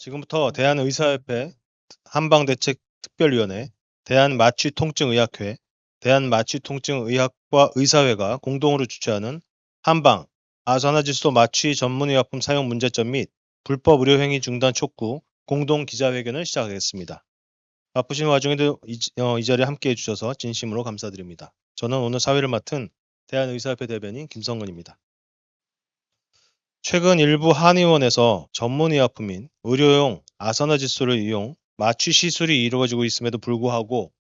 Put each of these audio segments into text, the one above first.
지금부터 대한의사협회, 한방대책특별위원회, 대한마취통증의학회, 대한마취통증의학과 의사회가 공동으로 주최하는 한방 아산화질소 마취 전문의약품 사용 문제점 및 불법 의료행위 중단 촉구 공동 기자회견을 시작하겠습니다. 바쁘신 와중에도 이 자리에 함께해 주셔서 진심으로 감사드립니다. 저는 오늘 사회를 맡은 대한의사협회 대변인 김성근입니다. 최근 일부 한의원에서 전문의약품인 의료용 아산화질소를 이용 마취 시술이 이루어지고 있음에도 불구하고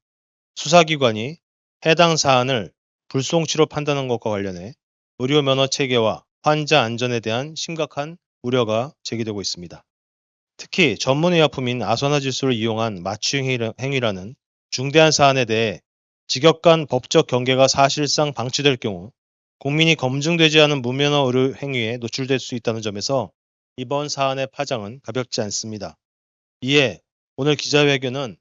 수사기관이 해당 사안을 불송치로 판단한 것과 관련해 의료 면허 체계와 환자 안전에 대한 심각한 우려가 제기되고 있습니다. 특히 전문의약품인 아산화질소를 이용한 마취 행위라는 중대한 사안에 대해 직역간 법적 경계가 사실상 방치될 경우 국민이 검증되지 않은 무면허 의료 행위에 노출될 수 있다는 점에서 이번 사안의 파장은 가볍지 않습니다. 이에 오늘 기자회견은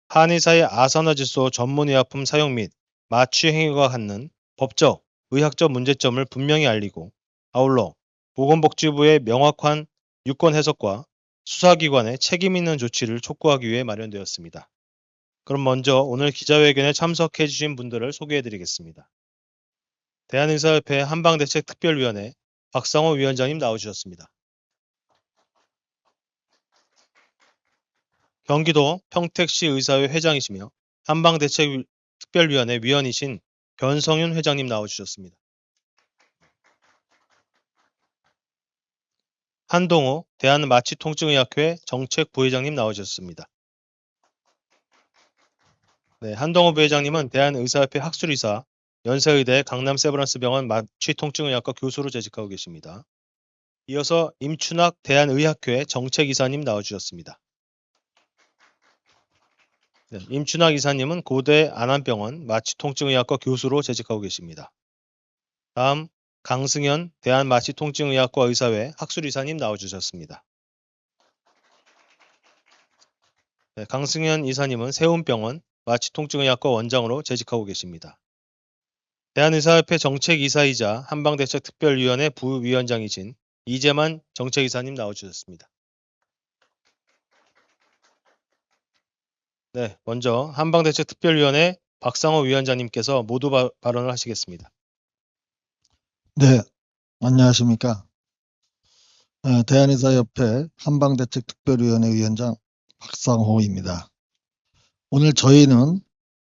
한의사의 아산화질소 전문의약품 사용 및 마취 행위가 갖는 법적, 의학적 문제점을 분명히 알리고 아울러 보건복지부의 명확한 유권 해석과 수사기관의 책임 있는 조치를 촉구하기 위해 마련되었습니다. 그럼 먼저 오늘 기자회견에 참석해 주신 분들을 소개해 드리겠습니다. 대한의사협회 한방대책특별위원회 박상호 위원장님 나와주셨습니다. 경기도 평택시 의사회 회장이시며 한방대책특별위원회 위원이신 변성윤 회장님 나와주셨습니다. 한동우 대한마취통증의학회 정책부회장님 나와주셨습니다. 네, 한동우 부회장님은 대한의사협회 학술이사, 연세의대 강남세브란스병원 마취통증의학과 교수로 재직하고 계십니다. 이어서 임춘학 대한의학회 정책이사님 나와주셨습니다. 네, 임춘학 이사님은 고대 안암병원 마취통증의학과 교수로 재직하고 계십니다. 다음 강승현 대한마취통증의학과 의사회 학술이사님 나와주셨습니다. 네, 강승현 이사님은 세운병원 마취통증의학과 원장으로 재직하고 계십니다. 대한의사협회 정책이사이자 한방대책특별위원회 부위원장이신 이재만 정책이사님 나와주셨습니다. 네, 먼저 한방대책특별위원회 박상호 위원장님께서 모두 발언을 하시겠습니다. 네, 안녕하십니까. 대한의사협회 한방대책특별위원회 위원장 박상호입니다. 오늘 저희는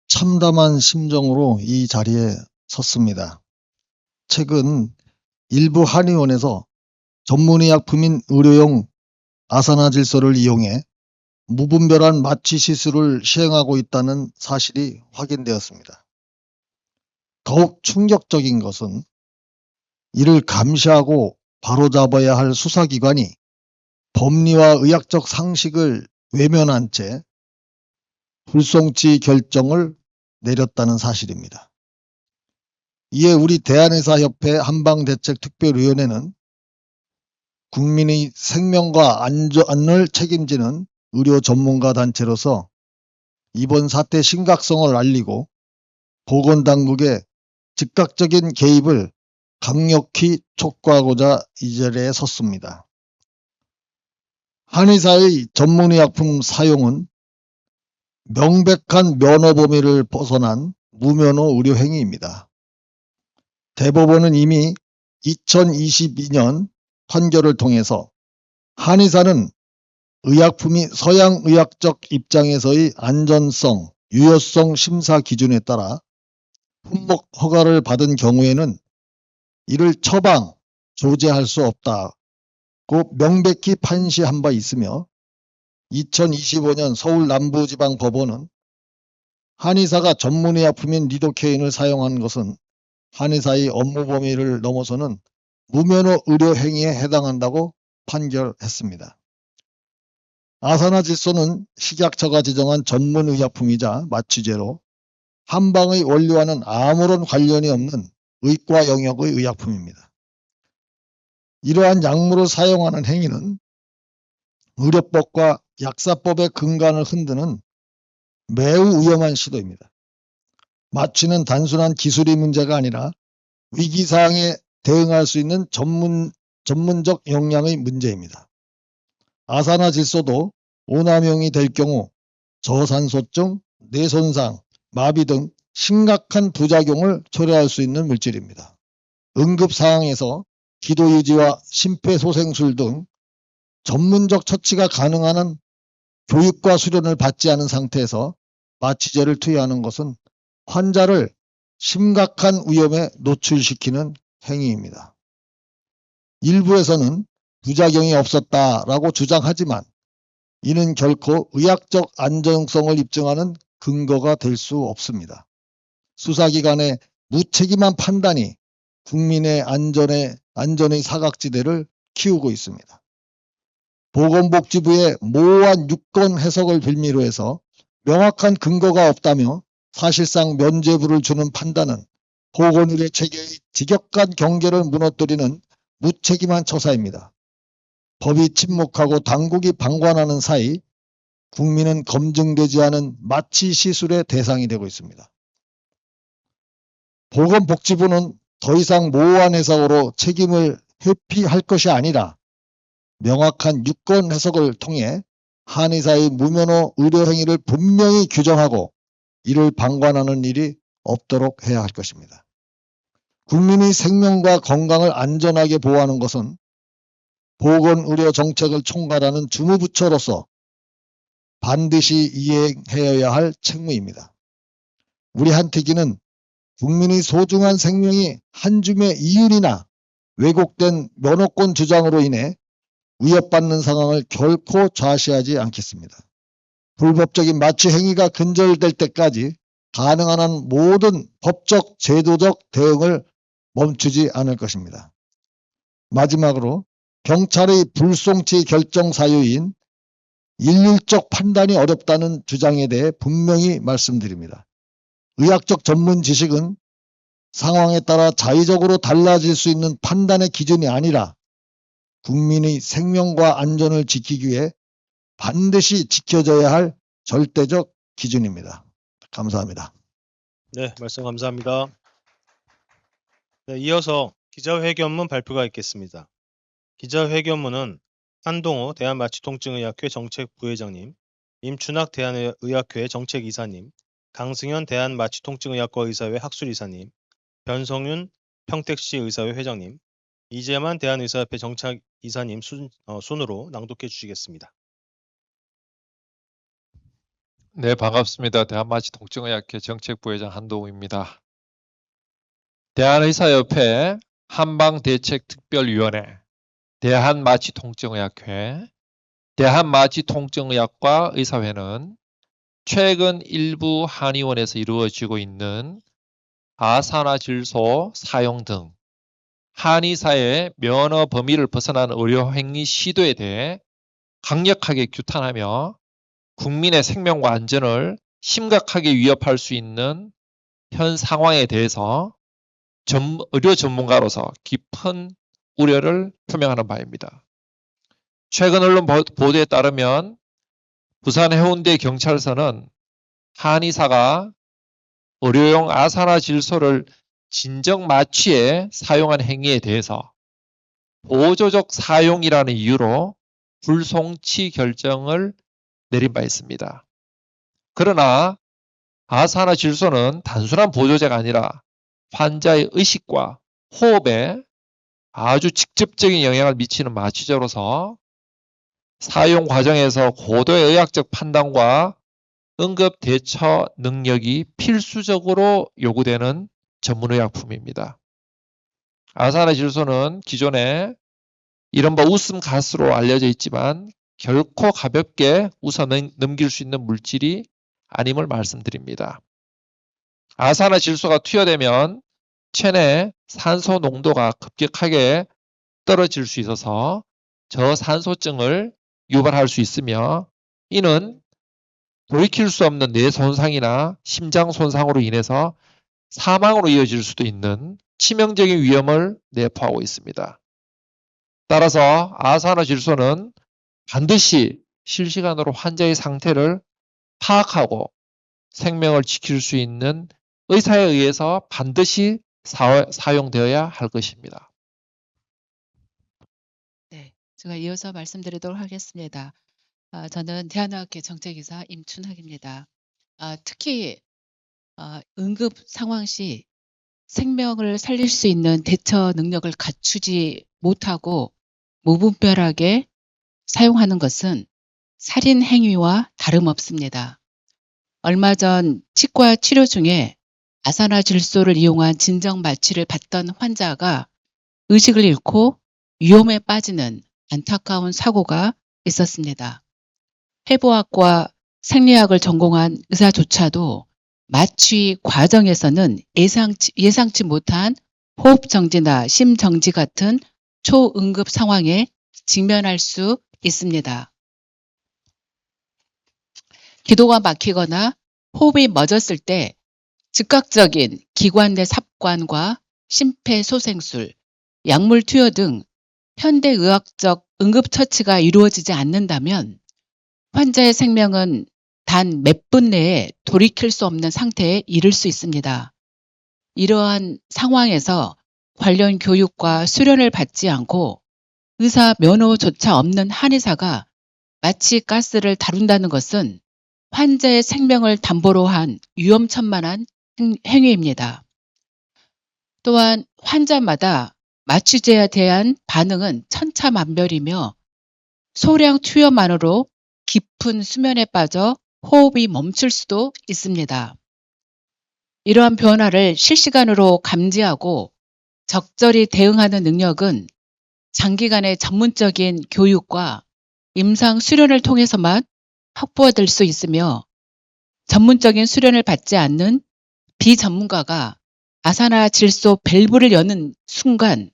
참담한 심정으로 이 자리에 섰습니다. 최근 일부 한의원에서 전문의약품인 의료용 아산화질소를 이용해 무분별한 마취 시술을 시행하고 있다는 사실이 확인되었습니다. 더욱 충격적인 것은 이를 감시하고 바로잡아야 할 수사기관이 법리와 의학적 상식을 외면한 채 불송치 결정을 내렸다는 사실입니다. 이에 우리 대한의사협회 한방대책특별위원회는 국민의 생명과 안전을 책임지는 의료 전문가 단체로서 이번 사태 심각성을 알리고 보건당국의 즉각적인 개입을 강력히 촉구하고자 이 자리에 섰습니다. 한의사의 전문의약품 사용은 명백한 면허 범위를 벗어난 무면허 의료 행위입니다. 대법원은 이미 2022년 판결을 통해서 한의사는 의약품이 서양의학적 입장에서의 안전성, 유효성 심사 기준에 따라 품목 허가를 받은 경우에는 이를 처방, 조제할 수 없다고 명백히 판시한 바 있으며 2025년 서울 남부지방법원은 한의사가 전문의약품인 리도케인을 사용한 것은 한의사의 업무 범위를 넘어서는 무면허 의료 행위에 해당한다고 판결했습니다. 아산화질소는 식약처가 지정한 전문의약품이자 마취제로 한방의 원료와는 아무런 관련이 없는 의과 영역의 의약품입니다. 이러한 약물을 사용하는 행위는 의료법과 약사법의 근간을 흔드는 매우 위험한 시도입니다. 마취는 단순한 기술의 문제가 아니라 위기사항에 대응할 수 있는 전문적 역량의 문제입니다. 아산화질소도 오남용이 될 경우 저산소증, 뇌손상, 마비 등 심각한 부작용을 초래할 수 있는 물질입니다. 응급 상황에서 기도 유지와 심폐소생술 등 전문적 처치가 가능한 교육과 수련을 받지 않은 상태에서 마취제를 투여하는 것은 환자를 심각한 위험에 노출시키는 행위입니다. 일부에서는 부작용이 없었다라고 주장하지만 이는 결코 의학적 안정성을 입증하는 근거가 될 수 없습니다. 수사기관의 무책임한 판단이 국민의 안전의 사각지대를 키우고 있습니다. 보건복지부의 모호한 유권 해석을 빌미로 해서 명확한 근거가 없다며 사실상 면죄부를 주는 판단은 보건의료 체계의 지격간 경계를 무너뜨리는 무책임한 처사입니다. 법이 침묵하고 당국이 방관하는 사이 국민은 검증되지 않은 마취 시술의 대상이 되고 있습니다. 보건복지부는 더 이상 모호한 해석으로 책임을 회피할 것이 아니라 명확한 유권 해석을 통해 한의사의 무면허 의료 행위를 분명히 규정하고 이를 방관하는 일이 없도록 해야 할 것입니다. 국민의 생명과 건강을 안전하게 보호하는 것은 보건의료 정책을 총괄하는 주무부처로서 반드시 이행해야 할 책무입니다. 우리 한택이는 국민의 소중한 생명이 한 줌의 이율이나 왜곡된 면허권 주장으로 인해 위협받는 상황을 결코 좌시하지 않겠습니다. 불법적인 마취 행위가 근절될 때까지 가능한 한 모든 법적, 제도적 대응을 멈추지 않을 것입니다. 마지막으로 경찰의 불송치 결정 사유인 일률적 판단이 어렵다는 주장에 대해 분명히 말씀드립니다. 의학적 전문 지식은 상황에 따라 자의적으로 달라질 수 있는 판단의 기준이 아니라 국민의 생명과 안전을 지키기 위해 반드시 지켜져야 할 절대적 기준입니다. 감사합니다. 네, 말씀 감사합니다. 네, 이어서 기자회견문 발표가 있겠습니다. 기자회견문은 한동호 대한마취통증의학회 정책부회장님, 임춘학 대한의학회 정책이사님, 강승현 대한마취통증의학과 의사회 학술이사님, 변성윤 평택시 의사회 회장님, 이재만 대한의사협회 정책이사님 순으로 낭독해 주시겠습니다. 네, 반갑습니다. 대한마취통증의학회 정책부회장 한동우입니다. 대한의사협회 한방대책특별위원회, 대한마취통증의학회, 대한마취통증의학과 의사회는 최근 일부 한의원에서 이루어지고 있는 아산화질소 사용 등 한의사의 면허 범위를 벗어난 의료 행위 시도에 대해 강력하게 규탄하며 국민의 생명과 안전을 심각하게 위협할 수 있는 현 상황에 대해서 의료 전문가로서 깊은 우려를 표명하는 바입니다. 최근 언론 보도에 따르면 부산 해운대 경찰서는 한의사가 의료용 아산화질소를 진정 마취에 사용한 행위에 대해서 보조적 사용이라는 이유로 불송치 결정을 내린 바 있습니다. 그러나 아산화질소는 단순한 보조제가 아니라 환자의 의식과 호흡에 아주 직접적인 영향을 미치는 마취제로서 사용 과정에서 고도의 의학적 판단과 응급 대처 능력이 필수적으로 요구되는 전문의약품입니다. 아산화질소는 기존에 이른바 웃음 가스로 알려져 있지만 결코 가볍게 웃어 넘길 수 있는 물질이 아님을 말씀드립니다. 아산화질소가 투여되면 체내 산소 농도가 급격하게 떨어질 수 있어서 저산소증을 유발할 수 있으며 이는 돌이킬 수 없는 뇌 손상이나 심장 손상으로 인해서 사망으로 이어질 수도 있는 치명적인 위험을 내포하고 있습니다. 따라서 아산화질소는 반드시 실시간으로 환자의 상태를 파악하고 생명을 지킬 수 있는 의사에 의해서 반드시 사용되어야 할 것입니다. 네, 제가 이어서 말씀드리도록 하겠습니다. 저는 대한의학회 정책이사 임춘학입니다. 특히 응급 상황 시 생명을 살릴 수 있는 대처 능력을 갖추지 못하고 무분별하게 사용하는 것은 살인 행위와 다름없습니다. 얼마 전 치과 치료 중에 아산화질소를 이용한 진정 마취를 받던 환자가 의식을 잃고 위험에 빠지는 안타까운 사고가 있었습니다. 폐부학과 생리학을 전공한 의사조차도 마취 과정에서는 예상치 못한 호흡 정지나 심 정지 같은 초응급 상황에 직면할 수 있습니다. 기도가 막히거나 호흡이 멎었을 때 즉각적인 기관 내 삽관과 심폐소생술, 약물 투여 등 현대의학적 응급처치가 이루어지지 않는다면 환자의 생명은 단 몇 분 내에 돌이킬 수 없는 상태에 이를 수 있습니다. 이러한 상황에서 관련 교육과 수련을 받지 않고 의사 면허조차 없는 한의사가 마취 가스를 다룬다는 것은 환자의 생명을 담보로 한 위험천만한 행위입니다. 또한 환자마다 마취제에 대한 반응은 천차만별이며 소량 투여만으로 깊은 수면에 빠져 호흡이 멈출 수도 있습니다. 이러한 변화를 실시간으로 감지하고 적절히 대응하는 능력은 장기간의 전문적인 교육과 임상 수련을 통해서만 확보될 수 있으며 전문적인 수련을 받지 않는 비전문가가 아산화질소 밸브를 여는 순간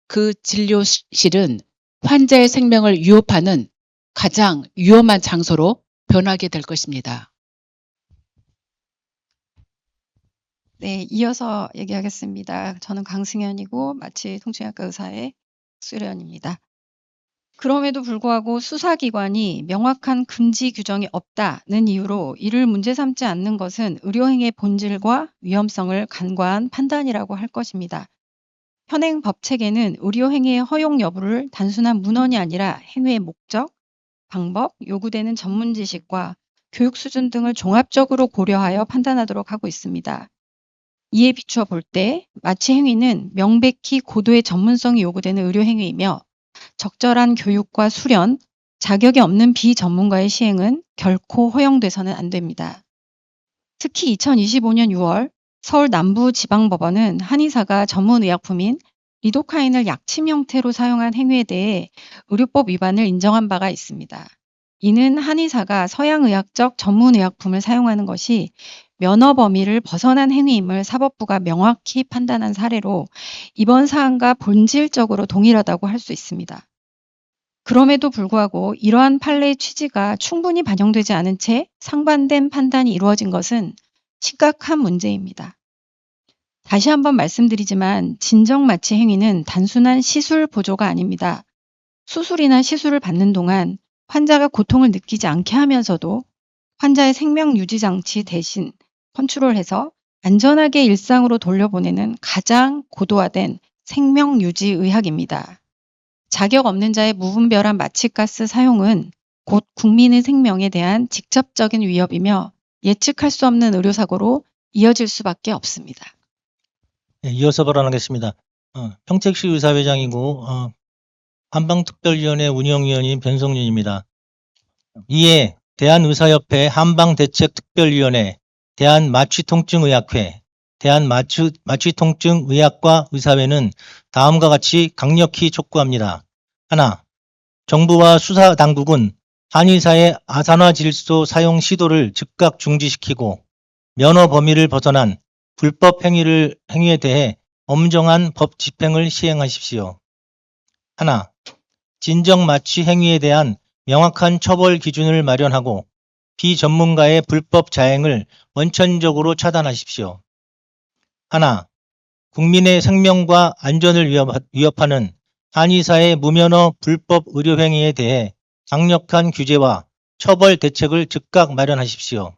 그 진료실은 환자의 생명을 위협하는 가장 위험한 장소로 변하게 될 것입니다. 네, 이어서 얘기하겠습니다. 저는 강승현이고 마취통증의학과 의사의 수련입니다. 그럼에도 불구하고 수사기관이 명확한 금지 규정이 없다는 이유로 이를 문제 삼지 않는 것은 의료행위의 본질과 위험성을 간과한 판단이라고 할 것입니다. 현행 법체계는 의료행위의 허용 여부를 단순한 문헌이 아니라 행위의 목적, 방법, 요구되는 전문 지식과 교육 수준 등을 종합적으로 고려하여 판단하도록 하고 있습니다. 이에 비추어 볼 때 마취 행위는 명백히 고도의 전문성이 요구되는 의료행위이며 적절한 교육과 수련, 자격이 없는 비전문가의 시행은 결코 허용돼서는 안 됩니다. 특히 2025년 6월 서울 남부지방법원은 한의사가 전문의약품인 리도카인을 약침 형태로 사용한 행위에 대해 의료법 위반을 인정한 바가 있습니다. 이는 한의사가 서양의학적 전문의약품을 사용하는 것이 면허 범위를 벗어난 행위임을 사법부가 명확히 판단한 사례로 이번 사안과 본질적으로 동일하다고 할 수 있습니다. 그럼에도 불구하고 이러한 판례의 취지가 충분히 반영되지 않은 채 상반된 판단이 이루어진 것은 심각한 문제입니다. 다시 한번 말씀드리지만 진정 마취 행위는 단순한 시술 보조가 아닙니다. 수술이나 시술을 받는 동안 환자가 고통을 느끼지 않게 하면서도 환자의 생명 유지 장치 대신 컨트롤해서 안전하게 일상으로 돌려보내는 가장 고도화된 생명 유지 의학입니다. 자격 없는 자의 무분별한 마취가스 사용은 곧 국민의 생명에 대한 직접적인 위협이며 예측할 수 없는 의료사고로 이어질 수밖에 없습니다. 네, 이어서 발언하겠습니다. 평택시 의사회장이고 한방특별위원회 운영위원인 변성윤입니다. 이에 대한의사협회 한방대책특별위원회, 대한마취통증의학회, 대한마취통증의학과 의사회는 다음과 같이 강력히 촉구합니다. 하나, 정부와 수사당국은 한의사의 아산화질소 사용 시도를 즉각 중지시키고 면허 범위를 벗어난 불법 행위에 대해 엄정한 법 집행을 시행하십시오. 하나, 진정 마취 행위에 대한 명확한 처벌 기준을 마련하고 비전문가의 불법 자행을 원천적으로 차단하십시오. 하나, 국민의 생명과 안전을 위협하는 한의사의 무면허 불법 의료행위에 대해 강력한 규제와 처벌 대책을 즉각 마련하십시오.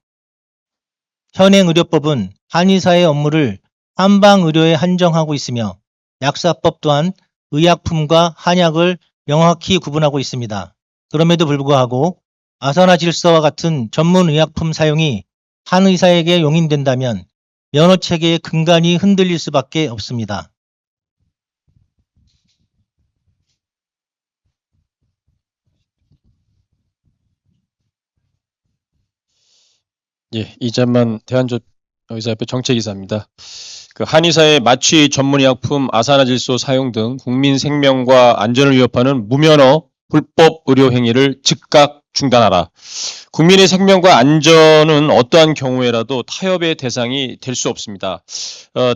현행 의료법은 한의사의 업무를 한방의료에 한정하고 있으며 약사법 또한 의약품과 한약을 명확히 구분하고 있습니다. 그럼에도 불구하고 아사나 질서와 같은 전문 의약품 사용이 한 의사에게 용인된다면 면허 체계의 근간이 흔들릴 수밖에 없습니다. 예, 이재만 대한의사협회 정책이사입니다. 그 한의사의 마취 전문의약품 아사나질소 사용 등 국민 생명과 안전을 위협하는 무면허 불법 의료 행위를 즉각 중단하라. 국민의 생명과 안전은 어떠한 경우에라도 타협의 대상이 될 수 없습니다.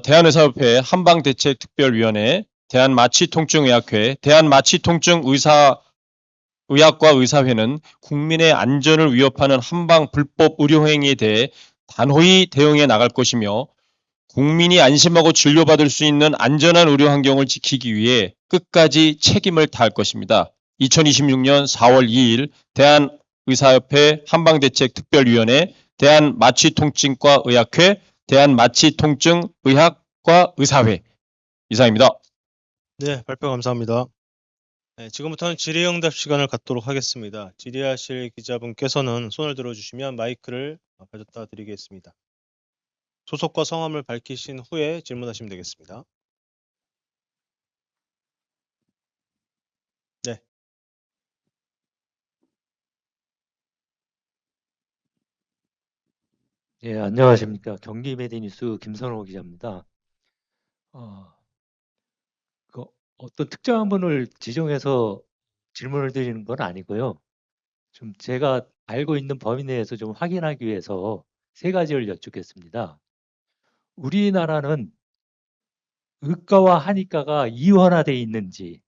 대한의사협회 한방대책특별위원회, 대한마취통증의학회, 대한마취통증의학과 의사회는 국민의 안전을 위협하는 한방 불법 의료 행위에 대해 단호히 대응해 나갈 것이며 국민이 안심하고 진료받을 수 있는 안전한 의료 환경을 지키기 위해 끝까지 책임을 다할 것입니다. 2026년 4월 2일 대한의사협회 한방대책특별위원회, 대한마취통증과 의학회, 대한마취통증의학과 의사회 이상입니다. 네, 발표 감사합니다. 네, 지금부터는 질의응답 시간을 갖도록 하겠습니다. 질의하실 기자분께서는 손을 들어주시면 마이크를 가져다 드리겠습니다. 소속과 성함을 밝히신 후에 질문하시면 되겠습니다. 네. 예, 안녕하십니까. 경기 메디뉴스 김선호 기자입니다. 어떤 특정한 분을 지정해서 질문을 드리는 건 아니고요. 좀 제가 알고 있는 범위 내에서 좀 확인하기 위해서 세 가지를 여쭙겠습니다. 우리나라는 의과와 한의과가 이원화되어 있는지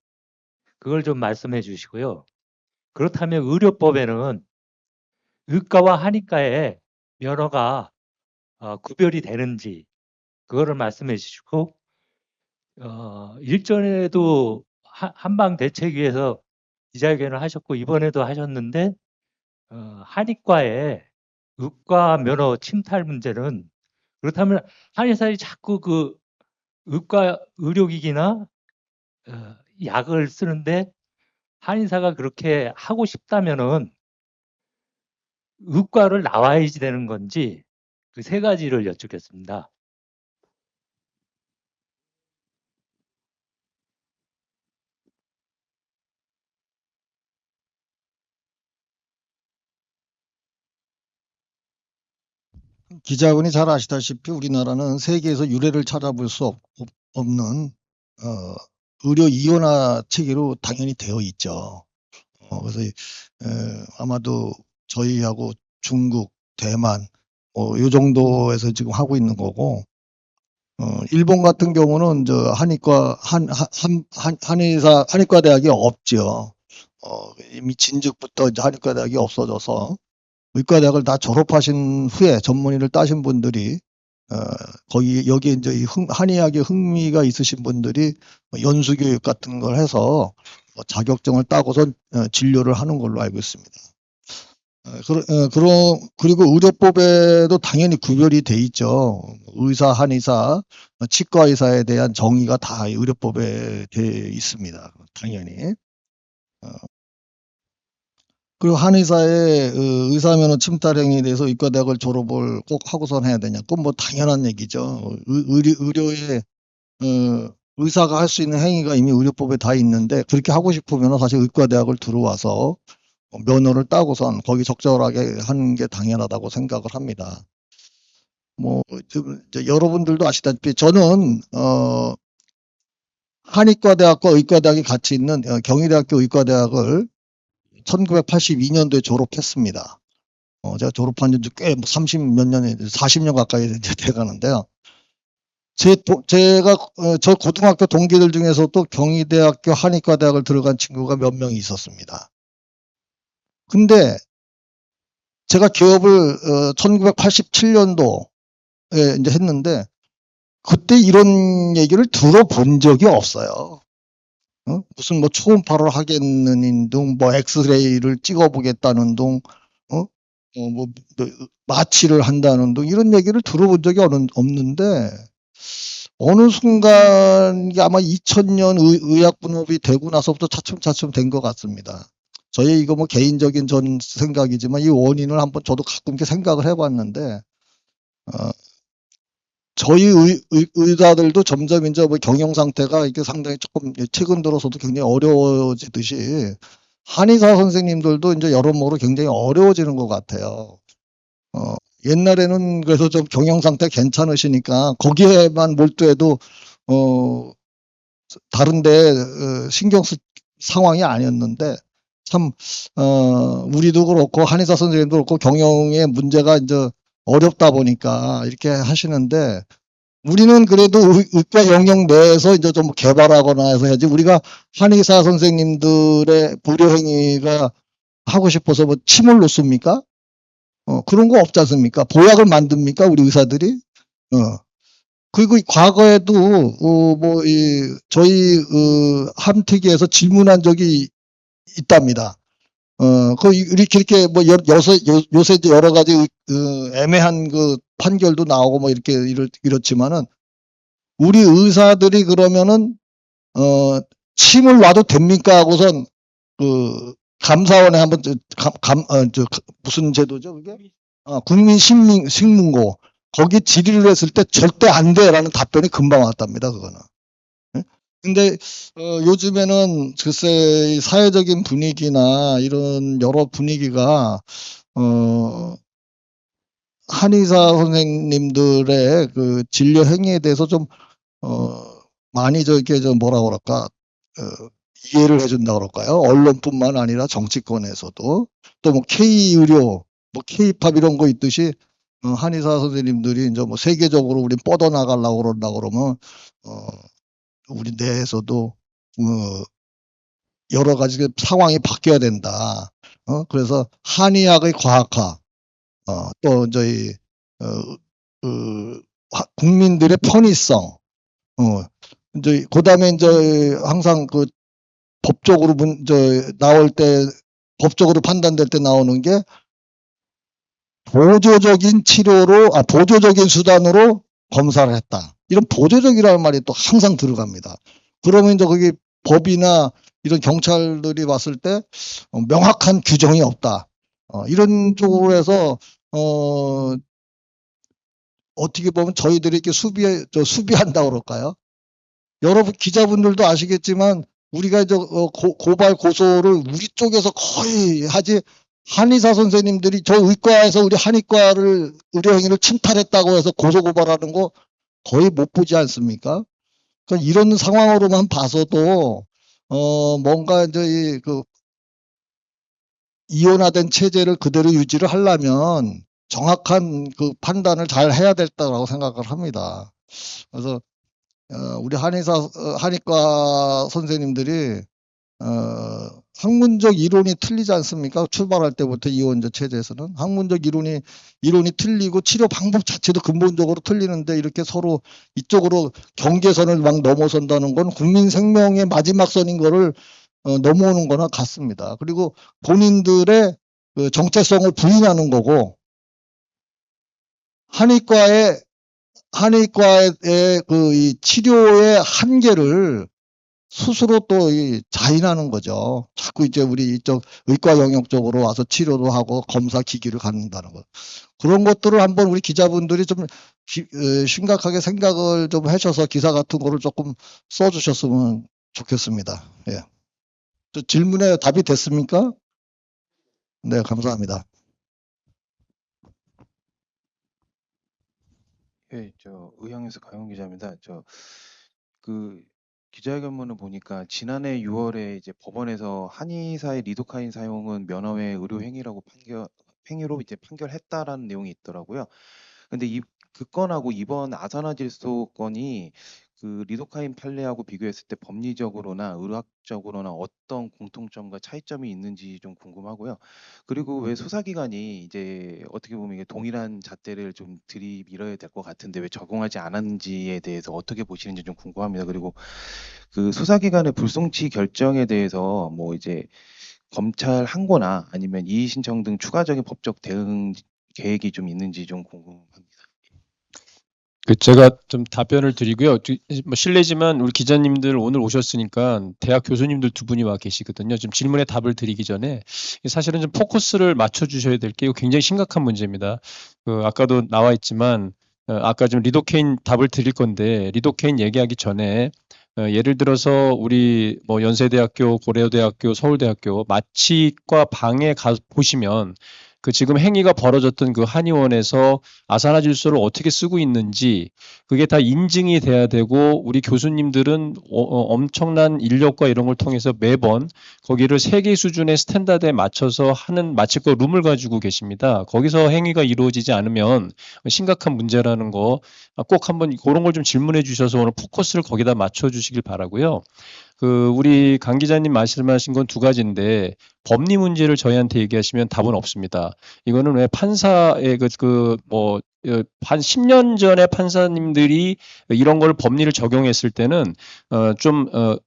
그걸 좀 말씀해 주시고요. 그렇다면 의료법에는 의과와 한의과의 면허가 구별이 되는지 그거를 말씀해 주시고 일전에도 한방대책위에서 기자회견을 하셨고 이번에도 하셨는데 한의과의 의과 면허 침탈 문제는 그렇다면 한의사들이 자꾸 그 의과 의료기기나 약을 쓰는데 한의사가 그렇게 하고 싶다면은 의과를 나와야지 되는 건지 그 세 가지를 여쭙겠습니다. 기자분이 잘 아시다시피 우리나라는 세계에서 유례를 찾아볼 수 없는 의료 이원화 체계로 당연히 되어 있죠. 그래서 아마도 저희하고 중국, 대만 요 정도에서 지금 하고 있는 거고 일본 같은 경우는 저 한의과 대학이 없죠. 이미 진즉부터 이제 한의과 대학이 없어져서 의과대학을 다 졸업하신 후에 전문의를 따신 분들이 거기 여기에 이제 한의학에 흥미가 있으신 분들이 연수교육 같은 걸 해서 자격증을 따고서 진료를 하는 걸로 알고 있습니다. 그리고 의료법에도 당연히 구별이 돼 있죠. 의사, 한의사, 치과의사에 대한 정의가 다 의료법에 돼 있습니다. 당연히. 그리고 한의사의 의사면허 침탈 행위에 대해서 의과대학을 졸업을 꼭 하고선 해야 되냐? 그건 뭐 당연한 얘기죠. 의료에 의사가 할 수 있는 행위가 이미 의료법에 다 있는데 그렇게 하고 싶으면 사실 의과대학을 들어와서 면허를 따고선 거기 적절하게 하는 게 당연하다고 생각을 합니다. 뭐 이제 여러분들도 아시다시피 저는 한의과대학과 의과대학이 같이 있는 경희대학교 의과대학을 1982년도에 졸업했습니다. 제가 졸업한 지 꽤 30몇 년이, 40년 가까이 돼 가는데요. 저 고등학교 동기들 중에서도 경희대학교 한의과대학을 들어간 친구가 몇 명이 있었습니다. 근데 제가 기업을 1987년도에 이제 했는데 그때 이런 얘기를 들어본 적이 없어요. 무슨 뭐 초음파를 하겠는 둥, 뭐 엑스레이를 찍어보겠다는 둥, 뭐 마취를 한다는 둥 이런 얘기를 들어본 적이 없는데 어느 순간 이게 아마 2000년 의약분업이 되고 나서부터 차츰차츰 된 것 같습니다. 저희 이거 뭐 개인적인 전 생각이지만 이 원인을 한번 저도 가끔 이렇게 생각을 해봤는데 저희 의사들도 점점 이제 뭐 경영 상태가 이게 상당히 조금 최근 들어서도 굉장히 어려워지듯이 한의사 선생님들도 이제 여러모로 굉장히 어려워지는 것 같아요. 옛날에는 그래서 좀 경영 상태 괜찮으시니까 거기에만 몰두해도 다른데 신경 쓸 상황이 아니었는데 참 우리도 그렇고 한의사 선생님도 그렇고 경영에 문제가 이제 어렵다 보니까 이렇게 하시는데 우리는 그래도 의과 영역 내에서 이제 좀 개발하거나 해서 해야지 우리가 한의사 선생님들의 불효행위가 하고 싶어서 뭐 침을 놓습니까? 그런 거 없지 않습니까? 보약을 만듭니까? 우리 의사들이? 그리고 과거에도, 저희, 함특위에서 질문한 적이 있답니다. 이렇게 요새 이제 여러 가지, 애매한 그 판결도 나오고 뭐 이렇지만은, 우리 의사들이 그러면은, 침을 놔도 됩니까? 하고선, 감사원에 한번, 무슨 제도죠, 그게? 국민식문고. 거기 질의를 했을 때 절대 안 돼라는 답변이 금방 왔답니다, 그거는. 예? 근데, 요즘에는 글쎄, 이 사회적인 분위기나 이런 여러 분위기가, 한의사 선생님들의 그 진료 행위에 대해서 좀, 많이 뭐라 그럴까, 이해를 해준다 그럴까요? 언론뿐만 아니라 정치권에서도 또 뭐 K의료, 뭐 K팝 이런 거 있듯이 한의사 선생님들이 이제 뭐 세계적으로 우리 뻗어나가려고 그런다 그러면 우리 내에서도 여러 가지 상황이 바뀌어야 된다. 그래서 한의학의 과학화, 또 저희 국민들의 편의성, 이제 그다음에 이제 항상 그 법적으로 나올 때 법적으로 판단될 때 나오는 게 보조적인 보조적인 수단으로 검사를 했다. 이런 보조적이라는 말이 또 항상 들어갑니다. 그러면 이제 거기 법이나 이런 경찰들이 봤을 때 명확한 규정이 없다. 이런 쪽으로 해서 어떻게 보면 저희들이 이렇게 수비한다 그럴까요? 여러분 기자분들도 아시겠지만 우리가 이제 고발 고소를 우리 쪽에서 거의 하지 한의사 선생님들이 저 의과에서 우리 한의과를 의료행위를 침탈했다고 해서 고소 고발하는 거 거의 못 보지 않습니까? 그러니까 이런 상황으로만 봐서도 뭔가 이제 이원화된 체제를 그대로 유지를 하려면 정확한 그 판단을 잘 해야 됐다고 생각을 합니다. 그래서 우리 한의과 선생님들이 학문적 이론이 틀리지 않습니까? 출발할 때부터 이원제 체제에서는 학문적 이론이 틀리고 치료 방법 자체도 근본적으로 틀리는데 이렇게 서로 이쪽으로 경계선을 막 넘어선다는 건 국민 생명의 마지막 선인 거를 넘어오는 거나 같습니다. 그리고 본인들의 그 정체성을 부인하는 거고 한의과의 이 치료의 한계를 스스로 또 자인하는 거죠. 자꾸 이제 우리 이쪽 의과 영역 쪽으로 와서 치료도 하고 검사 기기를 갖는다는 것. 그런 것들을 한번 우리 기자분들이 좀 심각하게 생각을 좀 하셔서 기사 같은 거를 조금 써주셨으면 좋겠습니다. 예. 저 질문에 답이 됐습니까? 네, 감사합니다. 예, 의향에서 가용 기자입니다. 그 기자회견문을 보니까 지난해 6월에 이제 법원에서 한의사의 리도카인 사용은 면허외 의료 행위로 이제 판결했다라는 내용이 있더라고요. 근데 그 건하고 이번 아산화질소 건이 그 리도카인 판례하고 비교했을 때 법리적으로나 의학적으로나 어떤 공통점과 차이점이 있는지 좀 궁금하고요. 그리고 왜 수사기관이 이제 어떻게 보면 이게 동일한 잣대를 좀 들이밀어야 될 것 같은데 왜 적용하지 않았는지에 대해서 어떻게 보시는지 좀 궁금합니다. 그리고 그 수사기관의 불송치 결정에 대해서 뭐 이제 검찰 항고나 아니면 이의 신청 등 추가적인 법적 대응 계획이 좀 있는지 좀 궁금합니다. 제가 좀 답변을 드리고요. 뭐 실례지만 우리 기자님들 오늘 오셨으니까 대학 교수님들 두 분이 와 계시거든요. 좀 질문에 답을 드리기 전에 사실은 좀 포커스를 맞춰 주셔야 될 게 굉장히 심각한 문제입니다. 아까도 나와 있지만 아까 좀 리도케인 답을 드릴 건데 리도케인 얘기하기 전에 예를 들어서 우리 뭐 연세대학교, 고려대학교, 서울대학교 마취과 방에 가 보시면 그 지금 행위가 벌어졌던 그 한의원에서 아산화질소를 어떻게 쓰고 있는지 그게 다 인증이 돼야 되고 우리 교수님들은 엄청난 인력과 이런 걸 통해서 매번 거기를 세계 수준의 스탠다드에 맞춰서 하는 마취과 룸을 가지고 계십니다. 거기서 행위가 이루어지지 않으면 심각한 문제라는 거 꼭 한번 그런 걸 좀 질문해 주셔서 오늘 포커스를 거기다 맞춰 주시길 바라고요. 우리 강 기자님 말씀하신 건 두 가지인데 법리 문제를 저희한테 얘기하시면 답은 없습니다. 이거는 왜 판사의 한 10년 전에 판사님들이 이런 걸 법리를 적용했을 때는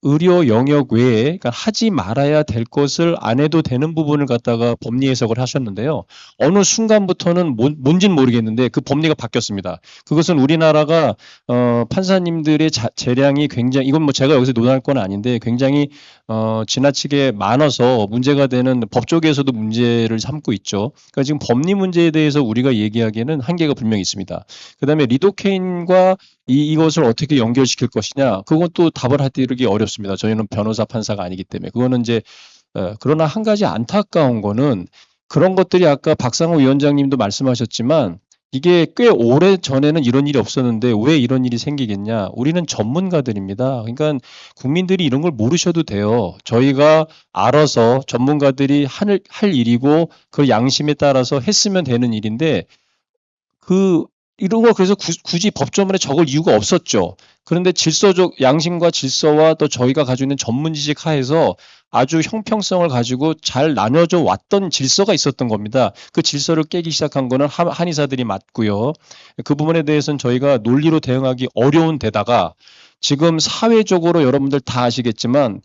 의료 영역 외에 그러니까 하지 말아야 될 것을 안 해도 되는 부분을 갖다가 법리 해석을 하셨는데요. 어느 순간부터는 뭔지는 모르겠는데 그 법리가 바뀌었습니다. 그것은 우리나라가 판사님들의 재량이 굉장히 이건 뭐 제가 여기서 논할 건 아닌데 굉장히 지나치게 많아서 문제가 되는 법 쪽에서도 문제를 삼고 있죠. 그러니까 지금 법리 문제에 대해서 우리가 얘기하기에는 한계가 분명히 있습니다. 그다음에 리도케인과 이것을 어떻게 연결시킬 것이냐 그것도 답을 하기 어렵습니다. 저희는 변호사 판사가 아니기 때문에 그거는 이제 그러나 한 가지 안타까운 거는 그런 것들이 아까 박상호 위원장님도 말씀하셨지만 이게 꽤 오래 전에는 이런 일이 없었는데 왜 이런 일이 생기겠냐? 우리는 전문가들입니다. 그러니까 국민들이 이런 걸 모르셔도 돼요. 저희가 알아서 전문가들이 할 일이고 그 양심에 따라서 했으면 되는 일인데 이런 걸 그래서 굳이 법조문에 적을 이유가 없었죠. 그런데 질서적 양심과 질서와 또 저희가 가지고 있는 전문 지식 하에서 아주 형평성을 가지고 잘 나눠져 왔던 질서가 있었던 겁니다. 그 질서를 깨기 시작한 거는 한의사들이 맞고요. 그 부분에 대해서는 저희가 논리로 대응하기 어려운 데다가 지금 사회적으로 여러분들 다 아시겠지만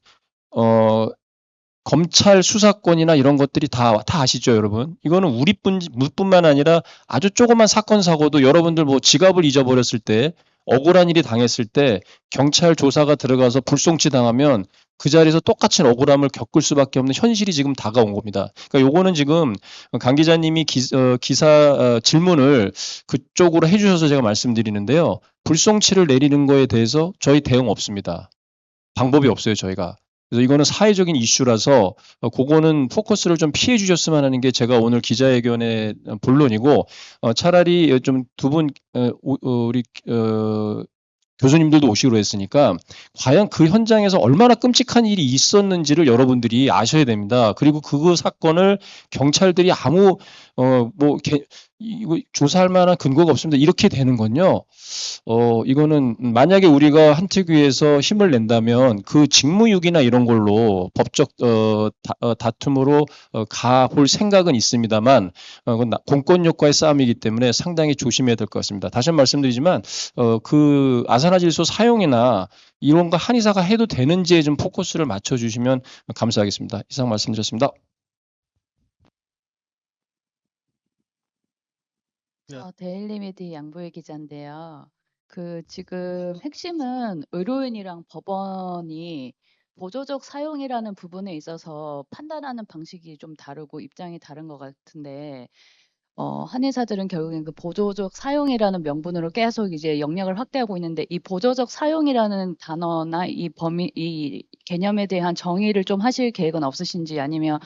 검찰 수사권이나 이런 것들이 다 아시죠, 여러분? 이거는 우리뿐만 아니라 아주 조그만 사건 사고도 여러분들 뭐 지갑을 잊어버렸을 때 억울한 일이 당했을 때 경찰 조사가 들어가서 불송치 당하면 그 자리에서 똑같은 억울함을 겪을 수밖에 없는 현실이 지금 다가온 겁니다. 그러니까 요거는 지금 강 기자님이 기사 질문을 그쪽으로 해주셔서 제가 말씀드리는데요. 불송치를 내리는 거에 대해서 저희 대응 없습니다. 방법이 없어요, 저희가. 그래서 이거는 사회적인 이슈라서 그거는 포커스를 좀 피해 주셨으면 하는 게 제가 오늘 기자회견의 본론이고 차라리 좀 두 분 우리 교수님들도 오시기로 했으니까 과연 그 현장에서 얼마나 끔찍한 일이 있었는지를 여러분들이 아셔야 됩니다. 그리고 그 사건을 경찰들이 아무 이거 조사할 만한 근거가 없습니다. 이렇게 되는 건요. 이거는 만약에 우리가 한특위에서 힘을 낸다면 그 직무유기나 이런 걸로 법적 다툼으로 가볼 생각은 있습니다만 그건 공권력과의 싸움이기 때문에 상당히 조심해야 될 것 같습니다. 다시 한번 말씀드리지만 그 아산화질소 사용이나 이런 거 한의사가 해도 되는지에 좀 포커스를 맞춰주시면 감사하겠습니다. 이상 말씀드렸습니다. 데일리미디 양보희 기자인데요. 지금 핵심은 의료인이랑 법원이 보조적 사용이라는 부분에 있어서 판단하는 방식이 좀 다르고 입장이 다른 것 같은데, 한의사들은 결국엔 그 보조적 사용이라는 명분으로 계속 이제 영역을 확대하고 있는데, 이 보조적 사용이라는 단어나 이 개념에 대한 정의를 좀 하실 계획은 없으신지, 아니면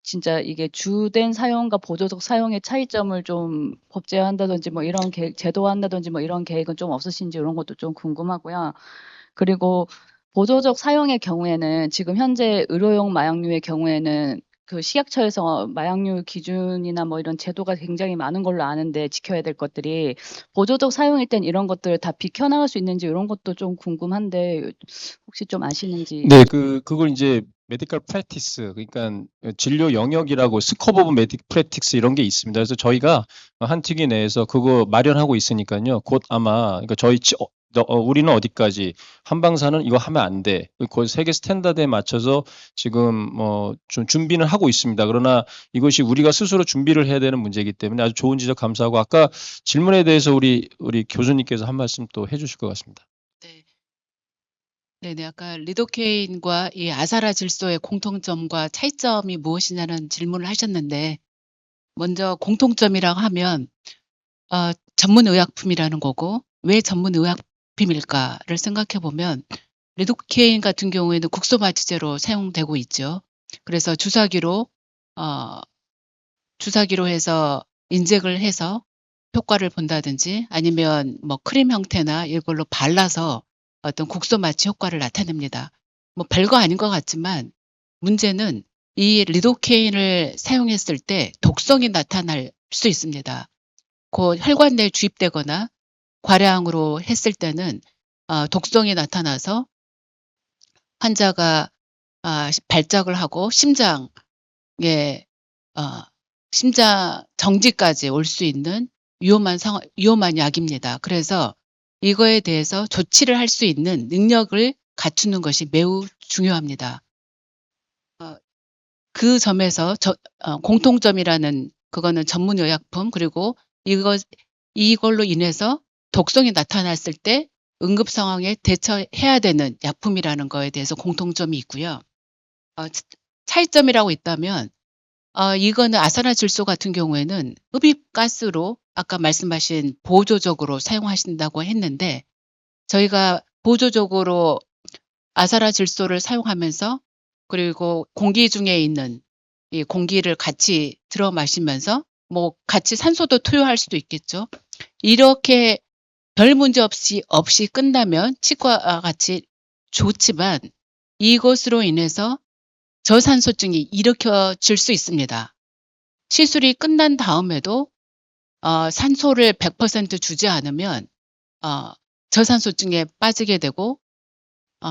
진짜 이게 주된 사용과 보조적 사용의 차이점을 좀 법제화한다든지 이런 제도화한다든지 이런 계획은 좀 없으신지 이런 것도 좀 궁금하고요. 그리고 보조적 사용의 경우에는 지금 현재 의료용 마약류의 경우에는 그 식약처에서 마약류 기준이나 이런 제도가 굉장히 많은 걸로 아는데 지켜야 될 것들이 보조적 사용일 땐 이런 것들을 다 비켜나갈 수 있는지 이런 것도 좀 궁금한데 혹시 좀 아시는지. 네, 그걸 이제 메디컬 프랙티스, 그러니까 진료 영역이라고 스코프 오브 메디컬 프랙티스 이런 게 있습니다. 그래서 저희가 한특위 내에서 그거 마련하고 있으니까요. 곧 아마 그러니까 저희 우리는 어디까지, 한방사는 이거 하면 안 돼. 그 세계 스탠다드에 맞춰서 지금 좀 준비는 하고 있습니다. 그러나 이것이 우리가 스스로 준비를 해야 되는 문제이기 때문에 아주 좋은 지적 감사하고, 아까 질문에 대해서 우리 교수님께서 한 말씀 또 해주실 것 같습니다. 네. 네네. 아까 리도케인과 이 아사라 질소의 공통점과 차이점이 무엇이냐는 질문을 하셨는데, 먼저 공통점이라고 하면 전문 의약품이라는 거고, 왜 전문 의약품일까를 생각해 보면 리도케인 같은 경우에는 국소 마취제로 사용되고 있죠. 그래서 주사기로 해서 인젝을 해서 효과를 본다든지, 아니면 뭐 크림 형태나 이걸로 발라서 어떤 국소 마취 효과를 나타냅니다. 뭐 별거 아닌 것 같지만 문제는 이 리도케인을 사용했을 때 독성이 나타날 수 있습니다. 그 혈관 내에 주입되거나 과량으로 했을 때는 독성이 나타나서 환자가 발작을 하고 심장 정지까지 올 수 있는 위험한 약입니다. 그래서 이거에 대해서 조치를 할 수 있는 능력을 갖추는 것이 매우 중요합니다. 그 점에서 공통점이라는 그거는 전문의약품, 그리고 이걸로 인해서 독성이 나타났을 때 응급 상황에 대처해야 되는 약품이라는 거에 대해서 공통점이 있고요. 차이점이라고 있다면 이거는 아산화질소 같은 경우에는 흡입가스로 아까 말씀하신 보조적으로 사용하신다고 했는데, 저희가 보조적으로 아산화질소를 사용하면서, 그리고 공기 중에 있는 이 공기를 같이 들어 마시면서 뭐 같이 산소도 투여할 수도 있겠죠. 이렇게 별 문제 없이 끝나면 치과와 같이 좋지만, 이것으로 인해서 저산소증이 일으켜질 수 있습니다. 시술이 끝난 다음에도 산소를 100% 주지 않으면 저산소증에 빠지게 되고,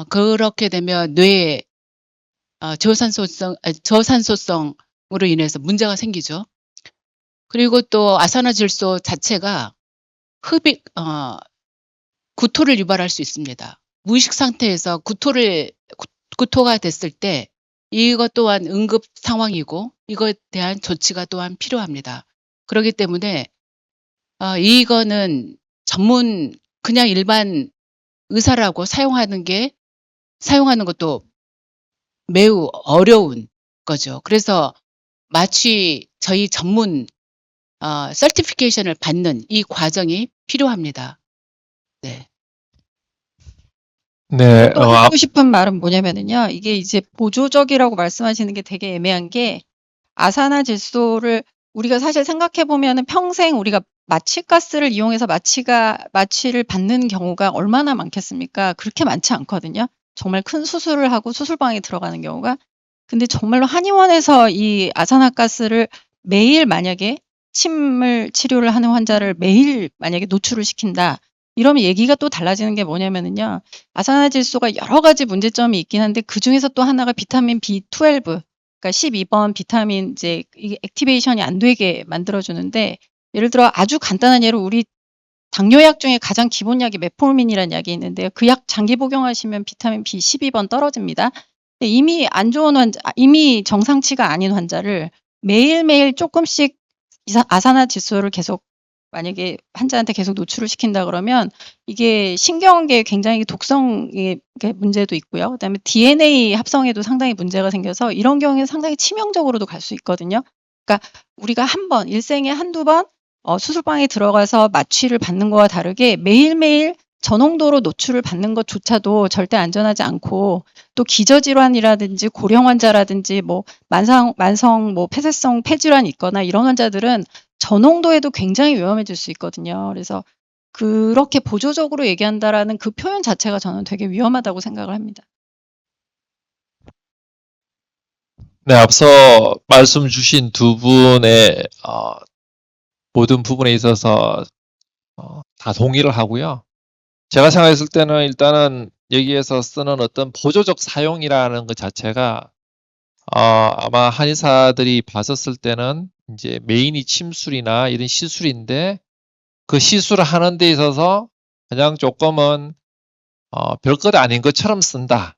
그렇게 되면 뇌에 저산소성으로 인해서 문제가 생기죠. 그리고 또 아산화질소 자체가 구토를 유발할 수 있습니다. 무의식 상태에서 구토가 됐을 때 이것 또한 응급 상황이고, 이거에 대한 조치가 또한 필요합니다. 그렇기 때문에 이거는 그냥 일반 의사라고 사용하는 것도 매우 어려운 거죠. 그래서 저희 전문 서티피케이션을 받는 이 과정이 필요합니다. 네. 네, 또 하고 싶은 말은 뭐냐면은요, 이게 이제 보조적이라고 말씀하시는 게 되게 애매한 게, 아산화질소를 우리가 사실 생각해 보면은 평생 우리가 마취가스를 이용해서 마취를 받는 경우가 얼마나 많겠습니까? 그렇게 많지 않거든요. 정말 큰 수술을 하고 수술방에 들어가는 경우가. 근데 정말로 한의원에서 이 아산화가스를 매일 만약에 침을 치료를 하는 환자를 매일 만약에 노출을 시킨다. 이러면 얘기가 또 달라지는 게 뭐냐면은요, 아산화질소가 여러 가지 문제점이 있긴 한데 그 중에서 또 하나가 비타민 B12, 그러니까 12번 비타민 이게 액티베이션이 안 되게 만들어주는데, 예를 들어 아주 간단한 예로 우리 당뇨약 중에 가장 기본 약이 메포민이라는 약이 있는데요. 그 약 장기 복용하시면 비타민 B12번 떨어집니다. 이미 안 좋은 이미 정상치가 아닌 환자를 매일매일 조금씩 아산화질소를 계속 만약에 환자한테 계속 노출을 시킨다 그러면 이게 신경계에 굉장히 독성의 문제도 있고요. 그다음에 DNA 합성에도 상당히 문제가 생겨서 이런 경우에 상당히 치명적으로도 갈 수 있거든요. 그러니까 우리가 일생에 한두 번 수술방에 들어가서 마취를 받는 거와 다르게 매일매일 저농도로 노출을 받는 것조차도 절대 안전하지 않고, 또 기저질환이라든지 고령 환자라든지 뭐 만성 뭐 폐쇄성 폐질환이 있거나 이런 환자들은 저농도에도 굉장히 위험해질 수 있거든요. 그래서 그렇게 보조적으로 얘기한다라는 그 표현 자체가 저는 되게 위험하다고 생각을 합니다. 네, 앞서 말씀 주신 두 분의 모든 부분에 있어서 다 동의를 하고요. 제가 생각했을 때는 일단은 여기에서 쓰는 어떤 보조적 사용이라는 것 자체가 아마 한의사들이 봤었을 때는 이제 메인이 침술이나 이런 시술인데, 그 시술을 하는 데 있어서 그냥 조금은 별것 아닌 것처럼 쓴다.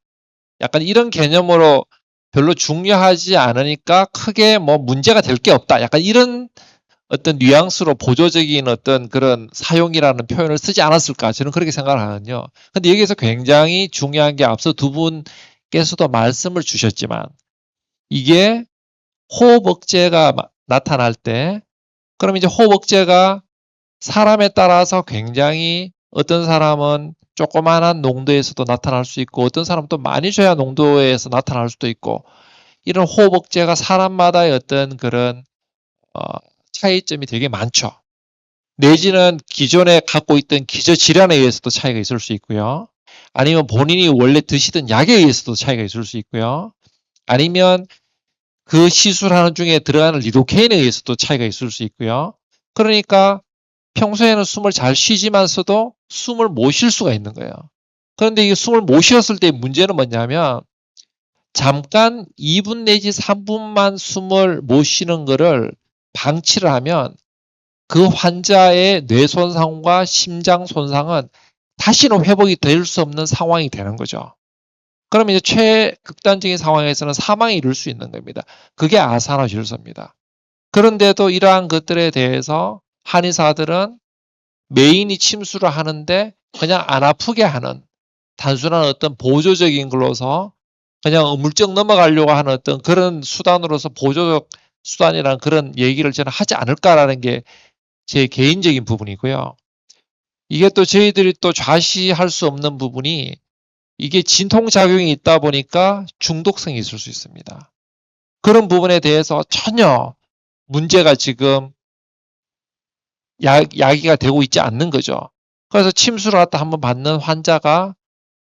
약간 이런 개념으로 별로 중요하지 않으니까 크게 뭐 문제가 될 게 없다. 약간 이런 어떤 뉘앙스로 보조적인 어떤 그런 사용이라는 표현을 쓰지 않았을까 저는 그렇게 생각을 하거든요. 근데 여기서 굉장히 중요한 게 앞서 두 분께서도 말씀을 주셨지만 이게 호흡억제가 나타날 때 그럼 이제 호흡억제가 사람에 따라서 굉장히 어떤 사람은 조그만한 농도에서도 나타날 수 있고 어떤 사람은 또 많이 줘야 농도에서 나타날 수도 있고 이런 호흡억제가 사람마다의 어떤 그런 차이점이 되게 많죠. 내지는 기존에 갖고 있던 기저질환에 의해서도 차이가 있을 수 있고요. 아니면 본인이 원래 드시던 약에 의해서도 차이가 있을 수 있고요. 아니면 그 시술하는 중에 들어가는 리도케인에 의해서도 차이가 있을 수 있고요. 그러니까 평소에는 숨을 잘 쉬지만서도 숨을 못 쉴 수가 있는 거예요. 그런데 이 숨을 못 쉬었을 때 문제는 뭐냐면 잠깐 2분 내지 3분만 숨을 못 쉬는 거를 방치를 하면 그 환자의 뇌 손상과 심장 손상은 다시는 회복이 될 수 없는 상황이 되는 거죠. 그러면 이제 최극단적인 상황에서는 사망에 이를 수 있는 겁니다. 그게 아산화질소입니다. 그런데도 이러한 것들에 대해서 한의사들은 메인이 침수를 하는데 그냥 안 아프게 하는 단순한 어떤 보조적인 걸로서 그냥 물쩍 넘어가려고 하는 어떤 그런 수단으로서 보조적 수단이라는 그런 얘기를 저는 하지 않을까라는 게 제 개인적인 부분이고요. 이게 또 저희들이 또 좌시할 수 없는 부분이 이게 진통작용이 있다 보니까 중독성이 있을 수 있습니다. 그런 부분에 대해서 전혀 문제가 지금 야기가 되고 있지 않는 거죠. 그래서 침수를 갖다 한번 받는 환자가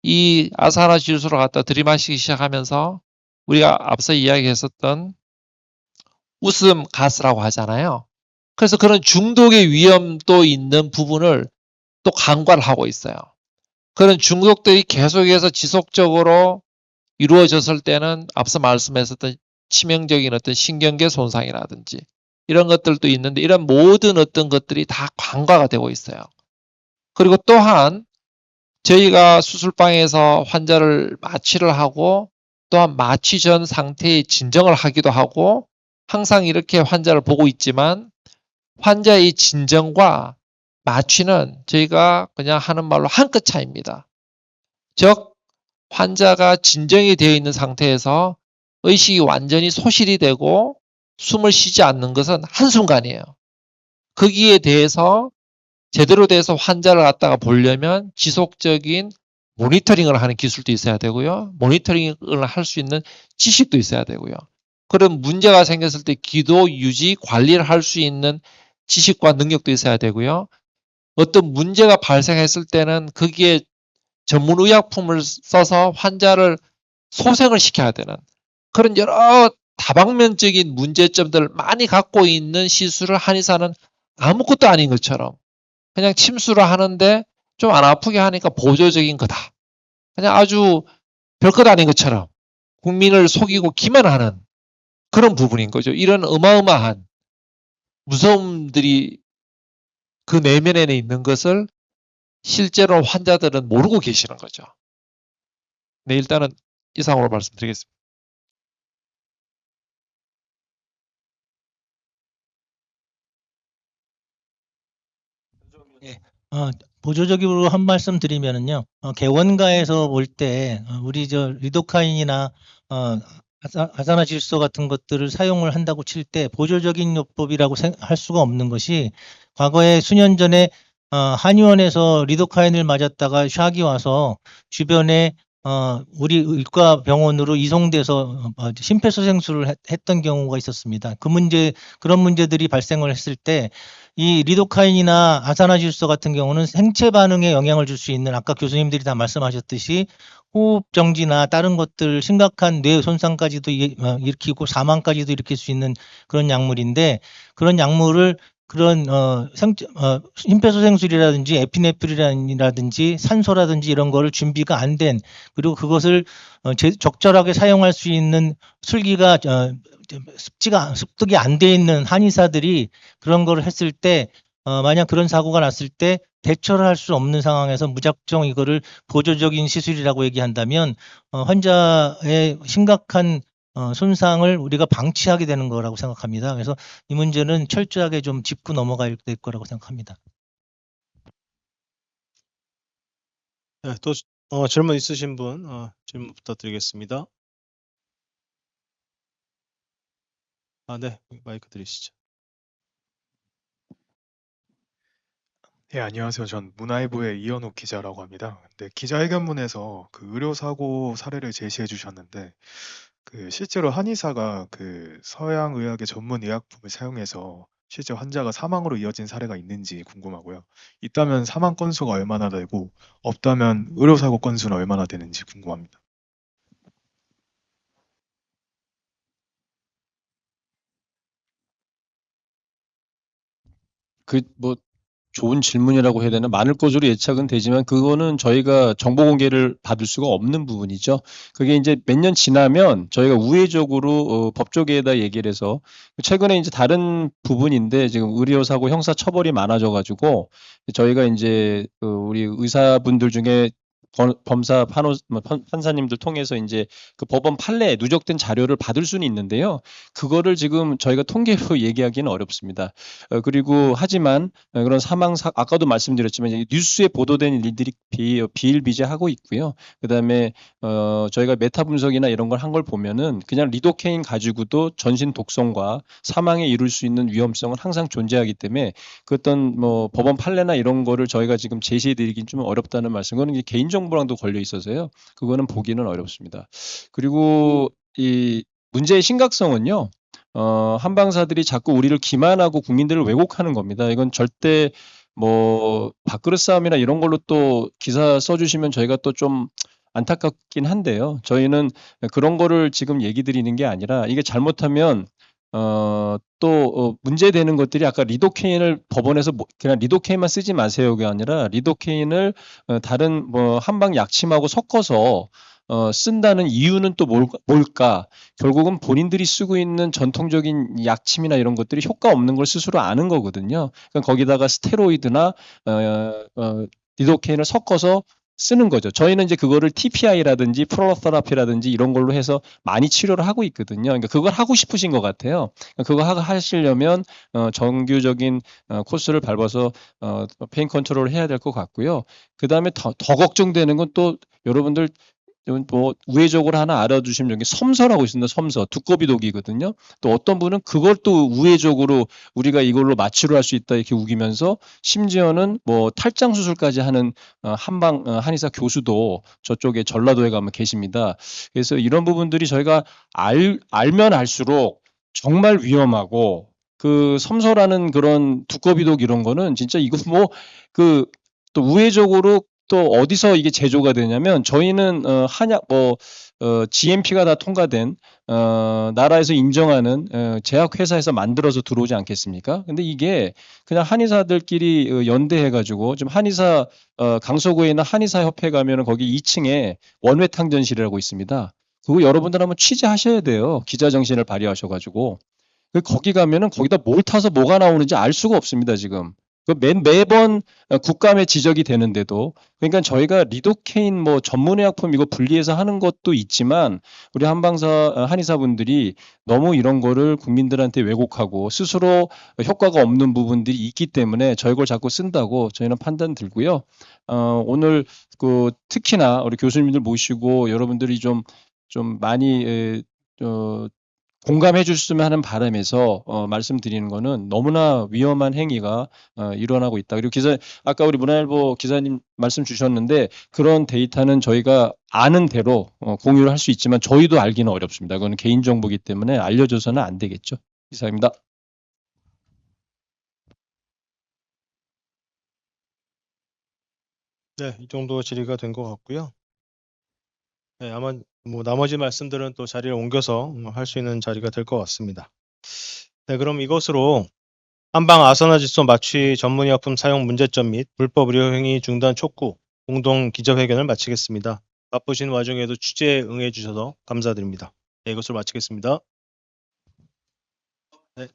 이 아산화질소를 갖다 들이마시기 시작하면서 우리가 앞서 이야기했었던 웃음 가스라고 하잖아요. 그래서 그런 중독의 위험도 있는 부분을 또 간과를 하고 있어요. 그런 중독들이 계속해서 지속적으로 이루어졌을 때는 앞서 말씀하셨던 치명적인 어떤 신경계 손상이라든지 이런 것들도 있는데 이런 모든 어떤 것들이 다 간과가 되고 있어요. 그리고 또한 저희가 수술방에서 환자를 마취를 하고 또한 마취 전 상태의 진정을 하기도 하고 항상 이렇게 환자를 보고 있지만 환자의 진정과 마취는 저희가 그냥 하는 말로 한 끗 차이입니다. 즉 환자가 진정이 되어 있는 상태에서 의식이 완전히 소실이 되고 숨을 쉬지 않는 것은 한순간이에요. 거기에 대해서 제대로 돼서 환자를 갖다가 보려면 지속적인 모니터링을 하는 기술도 있어야 되고요. 모니터링을 할 수 있는 지식도 있어야 되고요. 그런 문제가 생겼을 때 기도, 유지, 관리를 할 수 있는 지식과 능력도 있어야 되고요. 어떤 문제가 발생했을 때는 거기에 전문 의약품을 써서 환자를 소생을 시켜야 되는 그런 여러 다방면적인 문제점들을 많이 갖고 있는 시술을 한의사는 아무것도 아닌 것처럼 그냥 침수를 하는데 좀 안 아프게 하니까 보조적인 거다. 그냥 아주 별것 아닌 것처럼 국민을 속이고 기만하는 그런 부분인 거죠. 이런 어마어마한 무서움들이 그 내면에 있는 것을 실제로 환자들은 모르고 계시는 거죠. 네, 일단은 이상으로 말씀드리겠습니다. 보조적으로 한 말씀 드리면은요, 개원가에서 볼 때, 우리 리도카인이나, 아산화질소 같은 것들을 사용을 한다고 칠 때 보조적인 요법이라고 할 수가 없는 것이 과거에 수년 전에, 한의원에서 리도카인을 맞았다가 샥이 와서 주변에, 우리 의과 병원으로 이송돼서 심폐소생술을 했던 경우가 있었습니다. 그런 문제들이 발생을 했을 때 이 리도카인이나 아산화질소 같은 경우는 생체 반응에 영향을 줄 수 있는 아까 교수님들이 다 말씀하셨듯이 호흡 정지나 다른 것들 심각한 뇌 손상까지도 일으키고 사망까지도 일으킬 수 있는 그런 약물인데 그런 약물을 그런 심폐소생술이라든지 에피네프린이라든지 산소라든지 이런 거를 준비가 안 된 그리고 그것을 적절하게 사용할 수 있는 술기가 습득이 안 돼 있는 한의사들이 그런 거를 했을 때 만약 그런 사고가 났을 때 대처를 할 수 없는 상황에서 무작정 이거를 보조적인 시술이라고 얘기한다면 환자의 심각한 손상을 우리가 방치하게 되는 거라고 생각합니다. 그래서 이 문제는 철저하게 좀 짚고 넘어가야 될 거라고 생각합니다. 네, 또 질문 있으신 분 질문 부탁드리겠습니다. 네, 마이크 드리시죠. 예, 안녕하세요. 전 문화일보의 이현욱 기자라고 합니다. 근데 기자회견문에서 그 의료사고 사례를 제시해 주셨는데 그 실제로 한의사가 그 서양 의학의 전문 의약품을 사용해서 실제 환자가 사망으로 이어진 사례가 있는지 궁금하고요. 있다면 사망 건수가 얼마나 되고 없다면 의료사고 건수는 얼마나 되는지 궁금합니다. 뭐 좋은 질문이라고 해야 되나? 많을 것으로 예측은 되지만 그거는 저희가 정보 공개를 받을 수가 없는 부분이죠. 그게 이제 몇 년 지나면 저희가 우회적으로 법조계에다 얘기를 해서 최근에 이제 다른 부분인데 지금 의료사고 형사 처벌이 많아져 가지고 저희가 이제 우리 의사분들 중에 범사 판사님들 통해서 이제 그 법원 판례에 누적된 자료를 받을 수는 있는데요. 그거를 지금 저희가 통계로 얘기하기는 어렵습니다. 그리고 하지만 그런 아까도 말씀드렸지만 이제 뉴스에 보도된 일들이 비일비재하고 있고요. 그다음에 저희가 메타 분석이나 이런 걸 한 걸 보면은 그냥 리도케인 가지고도 전신 독성과 사망에 이를 수 있는 위험성은 항상 존재하기 때문에 그 어떤 뭐 법원 판례나 이런 거를 저희가 지금 제시해 드리긴 좀 어렵다는 말씀. 그거는 개인정보랑도 걸려 있어서요. 그거는 보기는 어렵습니다. 그리고 이 문제의 심각성은요. 한방사들이 자꾸 우리를 기만하고 국민들을 왜곡하는 겁니다. 이건 절대 뭐 밥그릇 싸움이나 이런 걸로 또 기사 써주시면 저희가 또 좀 안타깝긴 한데요. 저희는 그런 거를 지금 얘기 드리는 게 아니라 이게 잘못하면 또 문제되는 것들이 아까 리도케인을 법원에서 그냥 리도케인만 쓰지 마세요가 아니라 리도케인을 다른 뭐 한방 약침하고 섞어서 쓴다는 이유는 또 뭘까? 결국은 본인들이 쓰고 있는 전통적인 약침이나 이런 것들이 효과 없는 걸 스스로 아는 거거든요. 그러니까 거기다가 스테로이드나 리도케인을 섞어서 쓰는 거죠. 저희는 이제 그거를 TPI라든지 프로테라피라든지 이런 걸로 해서 많이 치료를 하고 있거든요. 그러니까 그걸 하고 싶으신 것 같아요. 그거 하시려면 정규적인 코스를 밟아서 페인 컨트롤을 해야 될 것 같고요. 그 다음에 더 걱정되는 건 또 여러분들 뭐 우회적으로 하나 알아두시면 여기 섬서라고 있습니다. 섬서 두꺼비 독이거든요. 또 어떤 분은 그걸 또 우회적으로 우리가 이걸로 마취를 할 수 있다 이렇게 우기면서 심지어는 뭐 탈장 수술까지 하는 한방 한의사 교수도 저쪽에 전라도에 가면 계십니다. 그래서 이런 부분들이 저희가 알면 알수록 정말 위험하고 그 섬서라는 그런 두꺼비독 이런 거는 진짜 이거 뭐 그 또 우회적으로 또 어디서 이게 제조가 되냐면 저희는 한약 GMP가 다 통과된 나라에서 인정하는 제약 회사에서 만들어서 들어오지 않겠습니까? 근데 이게 그냥 한의사들끼리 연대해 가지고 좀 한의사 강서구에 있는 한의사 협회 가면은 거기 2층에 원외탕전실이라고 있습니다. 그거 여러분들 한번 취재하셔야 돼요. 기자 정신을 발휘하셔 가지고. 거기 가면은 거기다 뭘 타서 뭐가 나오는지 알 수가 없습니다, 지금. 매번 국감에 지적이 되는데도 그러니까 저희가 리도케인 뭐 전문의약품 이거 분리해서 하는 것도 있지만 우리 한의사분들이 너무 이런 거를 국민들한테 왜곡하고 스스로 효과가 없는 부분들이 있기 때문에 저희 걸 자꾸 쓴다고 저희는 판단 들고요. 오늘 그 특히나 우리 교수님들 모시고 여러분들이 좀 많이 공감해 주셨으면 하는 바람에서 말씀드리는 거는 너무나 위험한 행위가 일어나고 있다. 그리고 아까 우리 문화일보 기자님 말씀 주셨는데 그런 데이터는 저희가 아는 대로 공유를 할 수 있지만 저희도 알기는 어렵습니다. 그거는 개인정보이기 때문에 알려줘서는 안 되겠죠. 이상입니다. 네, 이 정도 질의가 된 것 같고요. 네, 아마 뭐 나머지 말씀들은 또 자리를 옮겨서 할 수 있는 자리가 될 것 같습니다. 네, 그럼 이것으로 한방 아산화질소 마취 전문의약품 사용 문제점 및 불법 의료행위 중단 촉구 공동 기자회견을 마치겠습니다. 바쁘신 와중에도 취재에 응해 주셔서 감사드립니다. 네, 이것으로 마치겠습니다. 네.